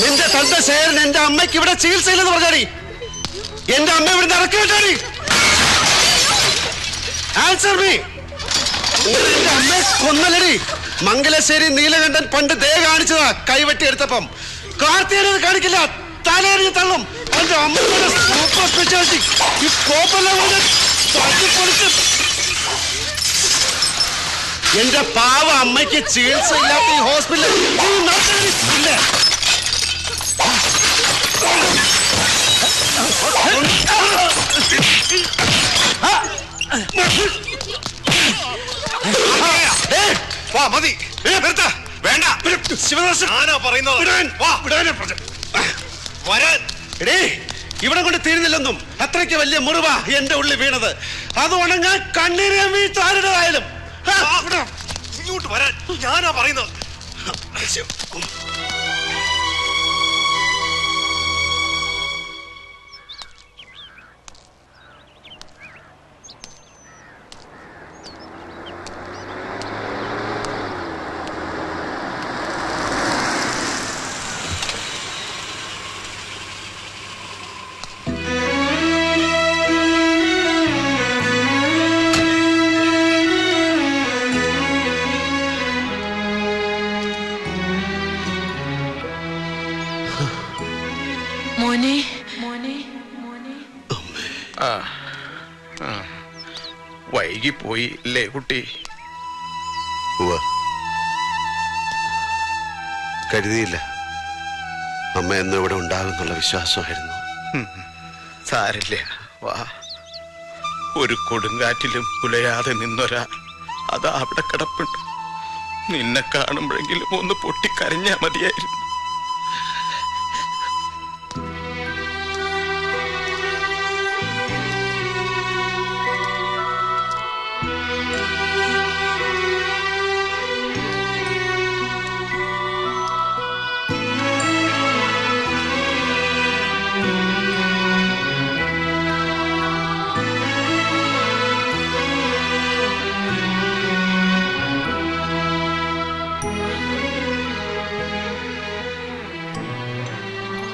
നിന്റെ തന്റെ ശേരൻ എന്റെ അമ്മയ്ക്ക് ഇവിടെ ചികിത്സയില്ലെന്ന് പറഞ്ഞാടി. എന്റെ അമ്മ ഇവിടെ ഇറക്കി വിട്ടാടി. Answer me. എന്റെ അമ്മയെ കൊന്നലടി. മംഗലശ്ശേരി നീലകണ്ഠൻ പണ്ട് ദേ കാണിച്ചതാ കൈവെട്ടി എടുത്തപ്പം. കാർത്തികനത് കാണിക്കില്ല, തലയെറിഞ്ഞ് തള്ളും. എന്റെ അമ്മയുടെ സൂപ്പർ സ്പെഷ്യാലിറ്റി ഈ കോപ്പെല്ലാം തട്ടിപ്പൊളിച്ച്. എന്റെ പാവ അമ്മയ്ക്ക് ചികിത്സ ഇല്ലാത്ത ഈ ഹോസ്പിറ്റലിൽ ഇല്ല. മതി വേണ്ട. ഇവിടെ കൊണ്ട് തീരുന്നില്ലെന്നും അത്രയ്ക്ക് വലിയ മുറിവാ എന്റെ ഉള്ളിൽ വീണത്. അത് ഉണങ്ങാൻ കണ്ണീര് വീഴ്ത്താരുടേതായാലും ഇങ്ങോട്ട് വരാൻ ഞാനാ പറയുന്നത്. വൈകിപ്പോയി അല്ലേ കുട്ടി? കരുതിയില്ല അമ്മ എന്നും ഇവിടെ ഉണ്ടാകുന്നുള്ള വിശ്വാസമായിരുന്നു. സാരില്ല, വാ. ഒരു കൊടുങ്കാറ്റിലും കുലയാതെ നിന്നൊരാ അതാ അവിടെ കിടപ്പുണ്ട്. നിന്നെ കാണുമ്പോഴെങ്കിലും ഒന്ന് പൊട്ടിക്കരഞ്ഞാ മതിയായിരുന്നു.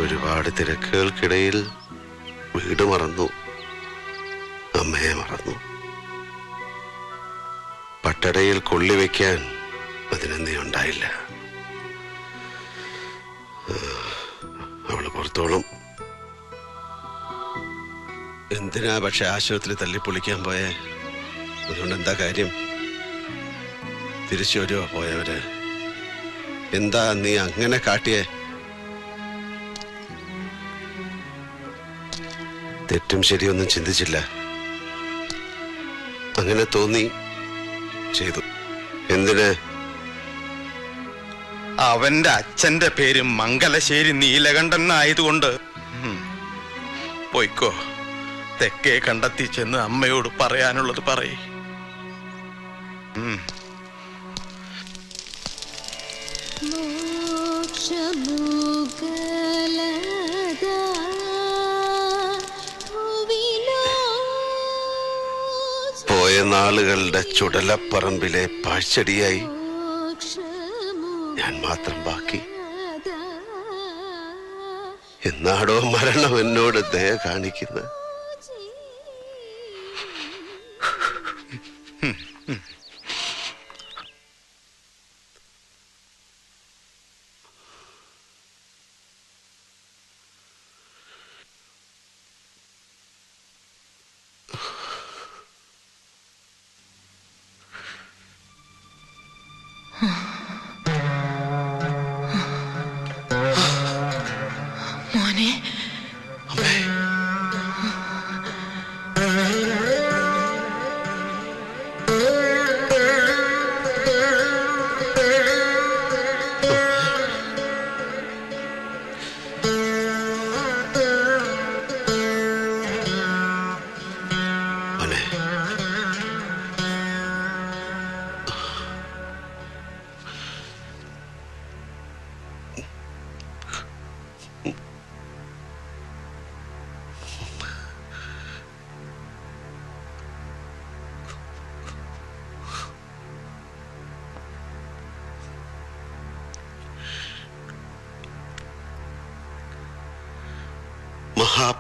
ഒരുപാട് തിരക്കുകൾക്കിടയിൽ വീട് മറന്നു, അമ്മയെ മറന്നു. പട്ടടയിൽ കൊള്ളിവെക്കാൻ അതിനെന്തേ ഉണ്ടായില്ല. അവള് പുറത്തോളം എന്തിനാ പക്ഷെ ആശുപത്രി തല്ലിപ്പൊളിക്കാൻ പോയേ? അതുകൊണ്ട് എന്താ കാര്യം? തിരിച്ചു വരുവോ പോയവര്? എന്താ നീ അങ്ങനെ കാട്ടിയേ? തെറ്റും ശരിയൊന്നും ചിന്തിച്ചില്ല. അങ്ങനെ തോന്നി ചെയ്തു. എന്തിന്? അവന്റെ അച്ഛന്റെ പേര് മംഗലശ്ശേരി നീലകണ്ഠൻ ആയതുകൊണ്ട്. പോയിക്കോ, തെക്കേ കണ്ടെത്തി ചെന്ന് അമ്മയോട് പറയാനുള്ളത് പറയേ. പോയ നാളുകളുടെ ചുടലപ്പറമ്പിലെ പാഴ്ചെടിയായി ഞാൻ മാത്രം ബാക്കി. എന്നാടോ മരണം എന്നോട് ദയ കാണിക്കുന്നത്? മോനെ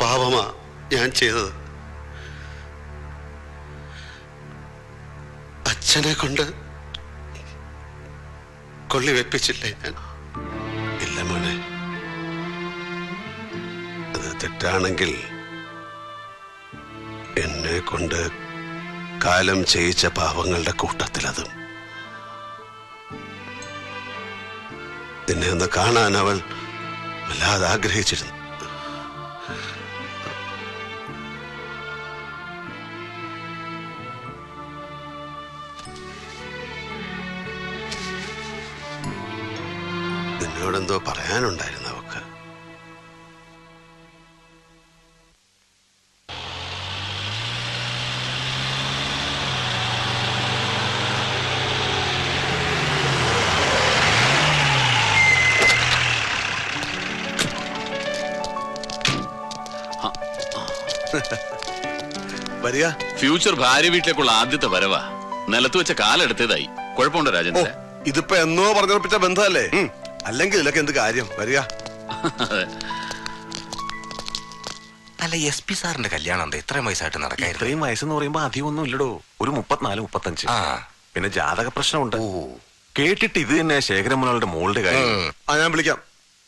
പാപമാ ഞാൻ ചെയ്തത്. അച്ഛനെ കൊണ്ട് കൊള്ളി വെപ്പിച്ചില്ലേ ഞാൻ? ഇല്ല മോനെ, അത് തെറ്റാണെങ്കിൽ എന്നെ കൊണ്ട് കാലം ചെയ്യിച്ച പാവങ്ങളുടെ കൂട്ടത്തിലതും. നിന്നെ ഒന്ന് കാണാൻ അവൾ വല്ലാതെ ആഗ്രഹിച്ചിരുന്നു. നിന്നോടെന്തോ പറയാനുണ്ടായിരുന്നു അവക്ക്. വരിക. ഫ്യൂച്ചർ ഭാര്യ വീട്ടിലേക്കുള്ള ആദ്യത്തെ വരവാ. നിലത്ത് വെച്ച കാലെടുത്തതായി. കുഴപ്പമുണ്ടോ രാജേന്ദ്ര? ഇതിപ്പോ എന്നോ പറഞ്ഞുറപ്പിച്ച ബന്ധമല്ലേ? അല്ലെങ്കിൽ ഇതിലൊക്കെ എന്ത് കാര്യം? വരിക. അല്ല, SP സാറിന്റെ കല്യാണം എന്താ ഇത്രയും വയസ്സായിട്ട് നടക്കാൻ? ഇത്രയും വയസ്സെന്ന് പറയുമ്പോ അധികം ഒന്നും ഇല്ലടോ, ഒരു 34-35. പിന്നെ ജാതക പ്രശ്നമുണ്ട്. കേട്ടിട്ട് ഇത് തന്നെ ശേഖരമുനാളുടെ മോളുടെ കാര്യം. ഞാൻ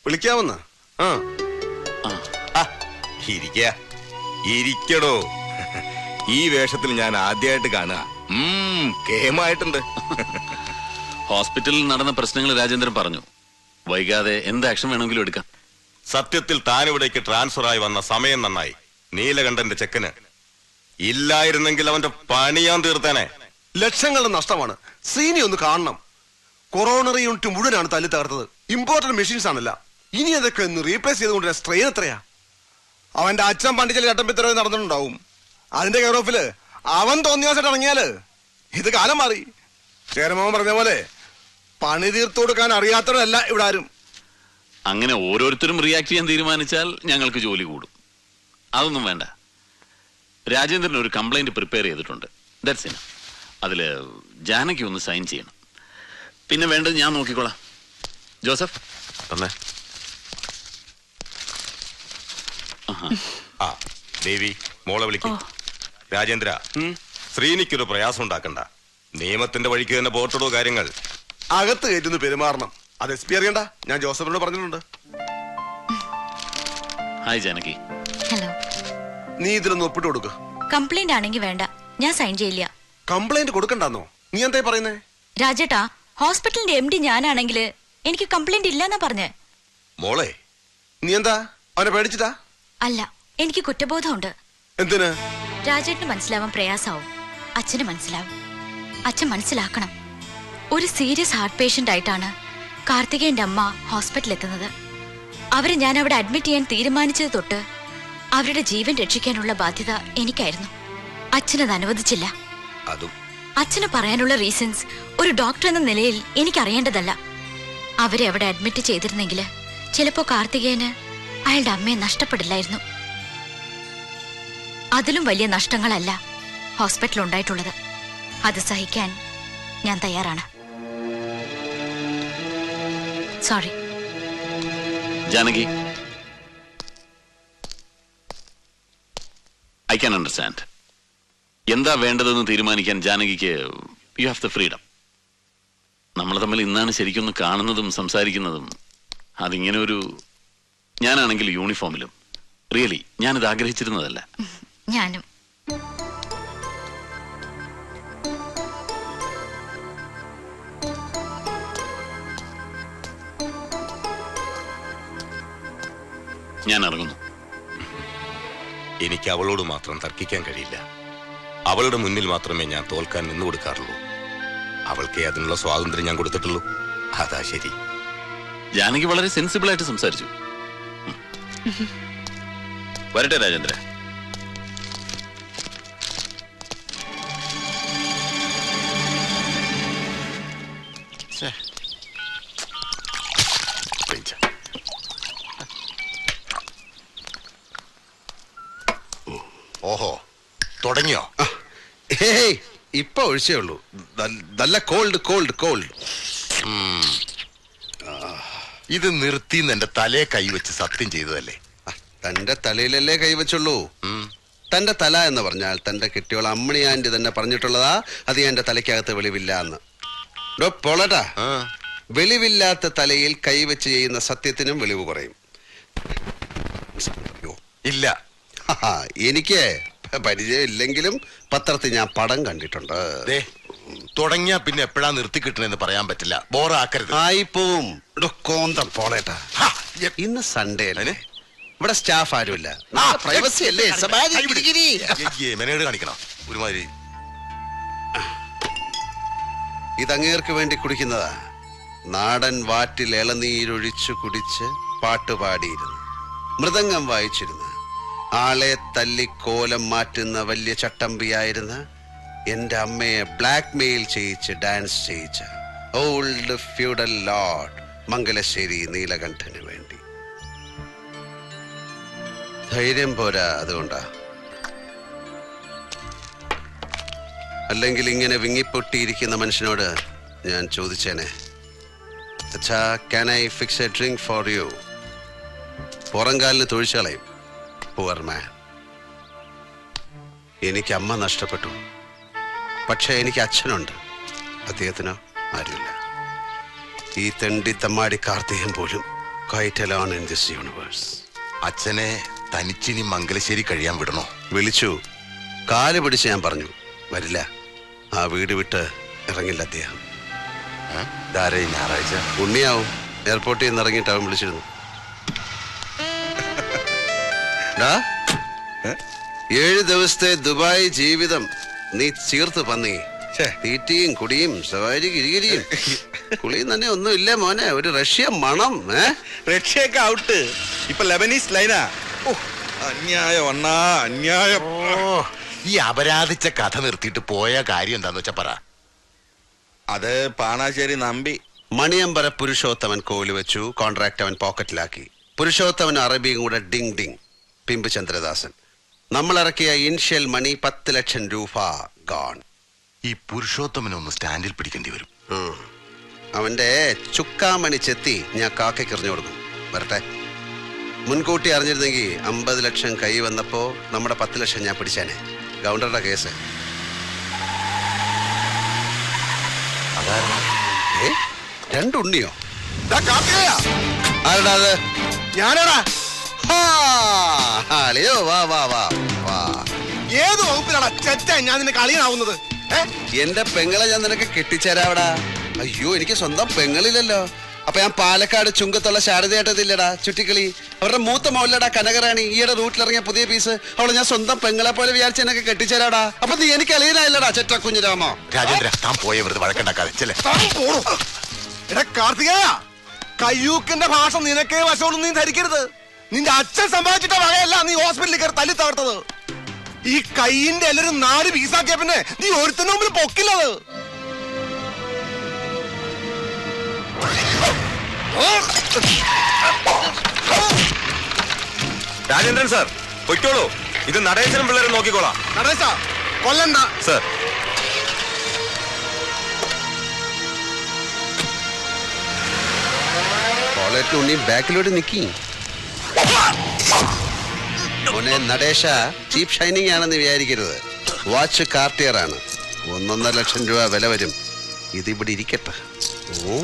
വിളിക്കാമെന്ന്. ഇരിക്കടോ. ഈ വേഷത്തിൽ ഞാൻ ആദ്യമായിട്ട് കാണുക. കേമായിട്ടുണ്ട്. ഹോസ്പിറ്റലിൽ നടന്ന പ്രശ്നങ്ങൾ രാജേന്ദ്രൻ പറഞ്ഞു. വൈകാതെ എന്ത് ആക്ഷൻ വേണമെങ്കിലും എടുക്കാം. സത്യത്തിൽ താനിവിടേക്ക് ട്രാൻസ്ഫർ ആയി വന്ന സമയം നന്നായി. നീലകണ്ഠന്റെ ചെക്കന് ഇല്ലായിരുന്നെങ്കിൽ അവന്റെ പണി ഞാൻ തീർത്തേനെ. ലക്ഷങ്ങളുടെ നഷ്ടമാണ്. സീനി ഒന്ന് കാണണം. കൊറോണറി യൂണിറ്റ് മുഴുവനാണ് തല്ലി തകർത്തത്. ഇമ്പോർട്ടന്റ് മെഷീൻസ് ആണല്ല. ഇനി അതൊക്കെ ഒന്ന് റീപ്ലേസ് ചെയ്തുകൊണ്ട് സ്ട്രെയിൻ എത്രയാ? അവന്റെ അച്ഛൻ പണ്ടിച്ചിൽ ചട്ടമ്പിത്തരവ് നടന്നിട്ടുണ്ടാവും. അതിന്റെ കെയർ ഓഫില് അവൻ തോന്നിയാസായിട്ട് ഇറങ്ങിയാല് ഇത് കാലം മാറി. ചേരമാവൻ പറഞ്ഞ പോലെ പണി തീർത്തു കൊടുക്കാൻ അറിയാത്തവരല്ല ഇവിടെ ആരും. അങ്ങനെ ഓരോരുത്തരും റിയാക്ട് ചെയ്യാൻ തീരുമാനിച്ചാൽ ഞങ്ങൾക്ക് ജോലി കൂടും. അതൊന്നും വേണ്ട. രാജേന്ദ്രൻ ഒരു കംപ്ലൈന്റ് പ്രിപ്പയർ ചെയ്തിട്ടുണ്ട്. That's enough. അതില് ജാനകി ഒന്ന് സൈൻ ചെയ്യണം. പിന്നെ വേണ്ടത് ഞാൻ നോക്കിക്കോളാം. ജോസഫ് തന്നെ. ദേവി, മോളെ വിളിക്കും. രാജേന്ദ്ര, ശ്രീനിക്കൊരു പ്രയാസം ഉണ്ടാക്കണ്ട. നിയമത്തിന്റെ വഴിക്ക് തന്നെ പോർട്ടിടോ കാര്യങ്ങൾ. അകത്ത് കയറ്റുന്നു പെരുമാറണം. അത് SP അറിയണ്ട. ഞാൻ ജോസഫിനോട് പറഞ്ഞിട്ടുണ്ട്. ഹായ് ജാനകി. ഹലോ. നീ ഇതിലൊന്ന് ഒപ്പിട്ട് കൊടുക്ക. കംപ്ലൈന്റ് ആണെങ്കിൽ വേണ്ട, ഞാൻ സൈൻ ചെയ്യില്ല. കംപ്ലൈന്റ് കൊടുക്കണ്ടെന്നോ? നീ എന്തായി പറയുന്നേ? രാജേട്ടാ, ഹോസ്പിറ്റലിന്റെ MD ഞാനാണെങ്കിൽ എനിക്ക് കംപ്ലൈന്റ് ഇല്ലെന്നാ പറഞ്ഞേ. മോളെ, നീ എന്താ അവനെ പേടിച്ചിട്ടാ? അല്ല, എനിക്ക് കുറ്റബോധമുണ്ട്. എന്തിന്? രാജേട്ടന് മനസ്സിലാവാൻ പ്രയാസാവും. അച്ഛന് മനസ്സിലാവും. അച്ഛൻ മനസ്സിലാക്കണം. ഒരു സീരിയസ് ഹാർട്ട് പേഷ്യന്റ് ആയിട്ടാണ് കാർത്തികേയന്റെ അമ്മ ഹോസ്പിറ്റലിൽ എത്തുന്നത്. അവരെ ഞാൻ അവിടെ അഡ്മിറ്റ് ചെയ്യാൻ തീരുമാനിച്ചത് തൊട്ട് അവരുടെ ജീവൻ രക്ഷിക്കാനുള്ള ബാധ്യത എനിക്കായിരുന്നു. അച്ഛനത് അനുവദിച്ചില്ല. അച്ഛന് പറയാനുള്ള റീസൺസ് ഒരു ഡോക്ടർ എന്ന നിലയിൽ എനിക്കറിയേണ്ടതല്ല. അവരെ അവിടെ അഡ്മിറ്റ് ചെയ്തിരുന്നെങ്കിൽ ചിലപ്പോ കാർത്തികേയന് അയാളുടെ അമ്മയെ നഷ്ടപ്പെടില്ലായിരുന്നു. അതിലും വലിയ നഷ്ടങ്ങളല്ല ഹോസ്പിറ്റലിൽ ഉണ്ടായിട്ടുള്ളത്. അത് സഹിക്കാൻ ഞാൻ തയ്യാറാണ്. Sorry. Janaki, I can understand. എന്താ വേണ്ടതെന്ന് തീരുമാനിക്കാൻ ജാനകിക്ക് യു ഹാവ് ദ ഫ്രീഡം. നമ്മൾ തമ്മിൽ ഇന്നാണ് ശരിക്കൊന്ന് കാണുന്നതും സംസാരിക്കുന്നതും. അതിങ്ങനെ ഒരു, ഞാനാണെങ്കിൽ യൂണിഫോമിലും. റിയലി ഞാനിത് ആഗ്രഹിച്ചിരുന്നതല്ല. ഞാനും. ഞാൻ ഇറങ്ങുന്നു. എനിക്ക് അവളോട് മാത്രം തർക്കിക്കാൻ കഴിയില്ല. അവളുടെ മുന്നിൽ മാത്രമേ ഞാൻ തോൽക്കാൻ നിന്നു കൊടുക്കാറുള്ളൂ. അവൾക്കേ അതിനുള്ള സ്വാതന്ത്ര്യം ഞാൻ കൊടുത്തിട്ടുള്ളൂ. അതാ ശരി. ജാനകി വളരെ സെൻസിബിൾ ആയിട്ട് സംസാരിച്ചു. വരട്ടെ രാജേന്ദ്ര. ഓഹോ, തുടങ്ങിയോ? ഇപ്പൊ ഒഴിച്ചേ ഉള്ളൂ. നല്ല കോൾഡ് കോൾഡ് കോൾഡ്. ഇത് നിർത്തിന്ന് എന്റെ തലയെ കൈവച്ച് സത്യം ചെയ്തതല്ലേ? തന്റെ തലയിലല്ലേ കൈവച്ചുള്ളൂ. തന്റെ തല എന്ന് പറഞ്ഞാൽ തന്റെ കെട്ടിയോൾ അമ്മണി ആന്റി തന്നെ പറഞ്ഞിട്ടുള്ളതാ. അത് എന്റെ തലയ്ക്കകത്ത് വെളിവില്ല എന്ന്. പോളട്ടാ, വെളിവില്ലാത്ത തലയിൽ കൈവച്ച് ചെയ്യുന്ന സത്യത്തിനും വെളിവ് കുറയും. ഇല്ല, എനിക്ക് പരിചയം ഇല്ലെങ്കിലും പത്രത്തിൽ ഞാൻ പടം കണ്ടിട്ടുണ്ട്. തുടങ്ങിയാ പിന്നെ എപ്പോഴാ നിർത്തി കിട്ടണെന്ന് പറയാൻ പറ്റില്ല. ബോറാക്കരുത്. ആയിപ്പോവും. കോന്തം പോളേട്ടാ, ഇന്ന് സൺഡേ അല്ലേ? ഇവിടെ സ്റ്റാഫ് ആരുമില്ല. പ്രൈവസി അല്ലേ? മെനേഡ് കാണിക്കണം ഒരുമാതിരി. ഇതങ്ങേർക്ക് വേണ്ടി കുടിക്കുന്നതാ. നാടൻ വാറ്റിൽ ഇളനീരൊഴിച്ചു കുടിച്ച് പാട്ടുപാടിയിരുന്നു, മൃദംഗം വായിച്ചിരുന്ന, ആളെ തല്ലിക്കോലം മാറ്റുന്ന വലിയ ചട്ടമ്പിയായിരുന്ന എന്റെ അമ്മയെ ബ്ലാക്ക് മെയിൽ ചെയ്യിച്ച് ഡാൻസ് ചെയ്യിച്ച ഓൾഡ് ഫ്യൂഡൽ ലോർഡ് മംഗലശ്ശേരി നീലകണ്ഠന് വേണ്ടി. ധൈര്യം പോരാ, അതുകൊണ്ടാ. അല്ലെങ്കിൽ ഇങ്ങനെ വിങ്ങിപ്പൊട്ടിയിരിക്കുന്ന മനുഷ്യനോട് ഞാൻ ചോദിച്ചേനെ, അച്ഛാ, can I fix a drink for you? പുറംകാലിന് തൊഴിച്ചളയും. Poor man. എനിക്ക് അമ്മ നഷ്ടപ്പെട്ടു, പക്ഷെ എനിക്ക് അച്ഛനുണ്ട്. അദ്ദേഹത്തിനോ ആരുമില്ല. ഈ തെണ്ടി തമ്മാടി കാർത്തികൻ പോലും quite alone in this universe. അച്ഛനെ തനിച്ചിനി മംഗലശ്ശേരി കഴിയാൻ വിടണോ? വിളിച്ചു, കാല് പിടിച്ച് ഞാൻ പറഞ്ഞു വരില്ല. ആ വീട് വിട്ട് ഇറങ്ങില്ല അദ്ദേഹം. ധാരേ ഞായറാഴ്ച ഉണ്ണിയാവും. എയർപോർട്ടിൽ നിന്ന് ഇറങ്ങിയിട്ട് അവൻ വിളിച്ചിരുന്നു. 7 ദിവസത്തെ ദുബായ് ജീവിതം നീ ചീർത്ത് പന്നി. തീറ്റിയും കുടിയും സവാരി കിരികിരിയും കുളിയും തന്നെ ഒന്നും ഇല്ല മോനെ. ഒരു റഷ്യ മണം. റഷ്യയൊക്കെ ഔട്ട്. ഇപ്പൊ ലെബനീസ് ലൈനാ. അന്യായം അണ്ണാ, അന്യായം. ഈ അപരാധിച്ച കഥ നിർത്തിയിട്ട് പോയ കാര്യം എന്താന്ന് വെച്ചാ പറ. അത് പാണാശ്ശേരി നമ്പി. മണിയമ്പര പുരുഷോത്തമൻ കോല് വെച്ചു. കോൺട്രാക്ട് അവൻ പോക്കറ്റിലാക്കി. പുരുഷോത്തമൻ അറബിയും കൂടെ ഡിങ് ഡിങ്. പിമ്പ് ചന്ദ്രദാസൻ. നമ്മൾ ഇറക്കിയ ഇൻഷ്യൽ മണി 10 ലക്ഷം രൂപ ഗോൺ. ഈ പുരുഷോത്തമനൊന്ന് സ്റ്റാൻഡിൽ പിടിക്കേണ്ടി വരും. അവന്റെ ചുക്കാമണി ചെത്തി ഞാൻ കാക്കയ്ക്ക് എറിഞ്ഞു കൊടുക്കും. വരട്ടെ. മുൻകൂട്ടി അറിഞ്ഞിരുന്നെങ്കിൽ 50 ലക്ഷം കൈ വന്നപ്പോ നമ്മുടെ 10 ലക്ഷം ഞാൻ പിടിച്ചാനെ. ഗൗണ്ടറുടെ കേസ്. രണ്ടുണ്ണിയോ? ആരടാ അത്? ഞാനാടാ. അളിയോ, വാ വാ വാ വാ. ഏത് വകുപ്പിലാടാ ചെറ്റ ഞാൻ നിന്നെ കളിയാവുന്നത്? എന്റെ പെങ്ങളെ ഞാൻ നിനക്ക് കെട്ടിച്ചേരാവടാ. അയ്യോ, എനിക്ക് സ്വന്തം പെങ്ങളില്ലല്ലോ. അപ്പൊ ഞാൻ പാലക്കാട് ചുങ്കത്തുള്ള ശാരദയായിട്ടതില്ലടാ ചുറ്റിക്കളി. അവരുടെ മൂത്ത മോളിലടാ കനകറാണി. ഈയുടെ റൂട്ടിലിറങ്ങിയ പുതിയ പീസ്. അവളെ ഞാൻ സ്വന്തം പെങ്ങളെ പോലെ വിചാരിച്ച് എനക്ക് കെട്ടിച്ചേരാടാ. അപ്പൊ നീ എനിക്ക് അളിയനായില്ലടാ ചെറ്റ കുഞ്ഞിരാമോ. രാജേന്ദ്ര, താൻ പോയ വെറുതെ വഴക്കുണ്ടാക്കാതെ ചെല്ലേ. എടാ കാർത്തികേയ, കയ്യൂക്കിന്റെ ഭാഷ നിനക്കേ വശമുള്ളൂ. നീ ധരിക്കരുത്. നിന്റെ അച്ഛൻ സമ്പാദിച്ചിട്ട വകയല്ല നീ ഹോസ്പിറ്റലിൽ കയറി തല്ലി തകർത്തത്. ഈ കൈയിന്റെ എല്ലാരും 4 പീസാക്കിയ പിന്നെ നീ ഒരുത്തന്റെ മുമ്പിൽ പൊക്കില്ലത്. രാജേന്ദ്രൻ സാർ പൊയ്ക്കോളൂ. ഇത് നടേശനും പിള്ളേരും നോക്കിക്കോളാം. നടേശ കൊല്ലണ്ട സാർ. കോളേറ്റ് ഉണ്ണി ബാക്കിലോട്ട് നിക്കി. മോനെ നടേശ, ചീപ്പ് ഷൈനിങ് ആണെന്ന് വിചാരിക്കരുത്. വാച്ച് കാർട്ടിയർ ആണ്. 1.5 ലക്ഷം രൂപ വില വരും. ഇതിവിടെ ഇരിക്കട്ടെ. ഓ,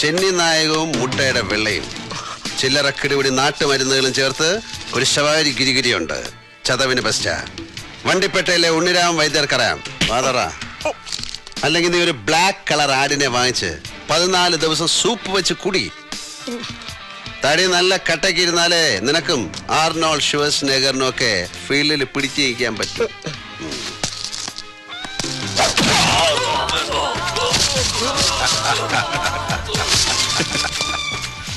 ചെന്നി നായകവും മുട്ടയുടെ വെള്ളയും ചില്ലറക്കിടിപിടി നാട്ടുമരുന്നുകളും ചേർത്ത് ഒരു ശവാരി ഗിരിഗിരിയുണ്ട്. ചതവിന് ബെസ്റ്റാ. വണ്ടിപ്പേട്ടയിലെ ഉണ്ണിരാം വൈദ്യർക്കറിയാം. വാതറ. അല്ലെങ്കിൽ നീ ഒരു ബ്ലാക്ക് കളർ ആടിനെ വാങ്ങിച്ച് 14 ദിവസം സൂപ്പ് വെച്ച് കുടി. തടി നല്ല കട്ടക്കിരുന്നാലേ നിനക്കും ആർണോൾഡ് ഷ്വാസ്നെഗറിനും ഒക്കെ ഫീൽഡിൽ പിടിച്ചു നിൽക്കാൻ പറ്റും.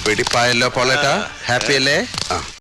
വെടിപ്പായല്ലോ പോളേട്ടാ, ഹാപ്പി അല്ലേ?